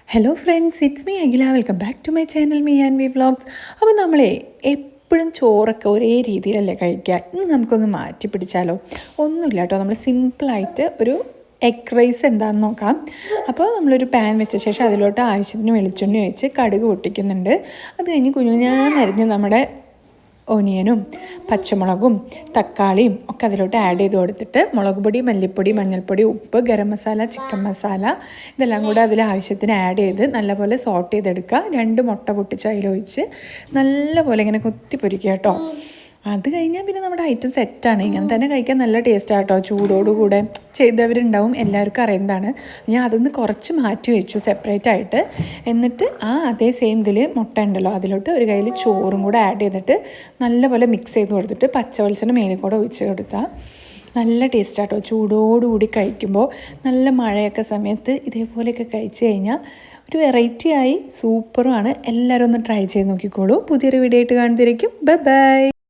Hello friends, it's me Akhila. Welcome back to my channel me and we vlogs. അപ്പോൾ നമ്മളെ എപ്പോഴും ചോറൊക്കെ ഒരേ രീതിയിലല്ലേ കഴിക്കുക. ഇന്ന് നമുക്കൊന്ന് മാറ്റി പിടിച്ചാലോ? ഒന്നുമില്ല കേട്ടോ, നമ്മൾ സിമ്പിളായിട്ട് ഒരു എഗ് റൈസ് എന്താണെന്ന് നോക്കാം. അപ്പോൾ നമ്മളൊരു പാൻ വെച്ച ശേഷം അതിലോട്ട് ആവശ്യത്തിന് വെളിച്ചെണ്ണ ഒഴിച്ച് കടുക് പൊട്ടിക്കുന്നുണ്ട്. അത് കഴിഞ്ഞ് കുഞ്ഞുഞ്ഞാന്നരിഞ്ഞ് നമ്മുടെ ഓനിയനും പച്ചമുളകും തക്കാളിയും ഒക്കെ അതിലോട്ട് ആഡ് ചെയ്ത് കൊടുത്തിട്ട് മുളക് പൊടി, മല്ലിപ്പൊടി, മഞ്ഞൾപ്പൊടി, ഉപ്പ്, ഗരം മസാല, ചിക്കൻ മസാല ഇതെല്ലാം കൂടെ അതിൽ ആവശ്യത്തിന് ആഡ് ചെയ്ത് നല്ലപോലെ സോട്ട് ചെയ്തെടുക്കുക. 2 മുട്ട പൊട്ടിച്ച് അതിലൊഴിച്ച് നല്ലപോലെ ഇങ്ങനെ കുത്തി പൊരിക്കുക കേട്ടോ. അത് കഴിഞ്ഞാൽ പിന്നെ നമ്മുടെ ഐറ്റം സെറ്റാണ്. ഇങ്ങനെ തന്നെ കഴിക്കാൻ നല്ല ടേസ്റ്റാണ് കേട്ടോ. ചൂടോടുകൂടെ ചെയ്തവരുണ്ടാവും, എല്ലാവർക്കും അറിയുന്നതാണ്. ഞാൻ അതൊന്ന് കുറച്ച് മാറ്റി വെച്ചു സെപ്പറേറ്റ് ആയിട്ട്. എന്നിട്ട് അതേ സെയിം ഇതിൽ മുട്ട ഉണ്ടല്ലോ അതിലോട്ട് ഒരു കയ്യിൽ ചോറും കൂടെ ആഡ് ചെയ്തിട്ട് നല്ലപോലെ മിക്സ് ചെയ്ത് കൊടുത്തിട്ട് പച്ചവെളിച്ചെണ്ണ മേലിൽ കൂടെ ഒഴിച്ച് കൊടുത്താൽ നല്ല ടേസ്റ്റാട്ടോ. ചൂടോടുകൂടി കഴിക്കുമ്പോൾ നല്ല മഴയൊക്കെ സമയത്ത് ഇതേപോലെയൊക്കെ കഴിച്ച് കഴിഞ്ഞാൽ ഒരു വെറൈറ്റി ആയി സൂപ്പറുമാണ്. എല്ലാവരും ഒന്ന് ട്രൈ ചെയ്ത് നോക്കിക്കോളൂ. പുതിയൊരു വീഡിയോ ആയിട്ട് കാണുന്നതായിരിക്കും. Bye bye.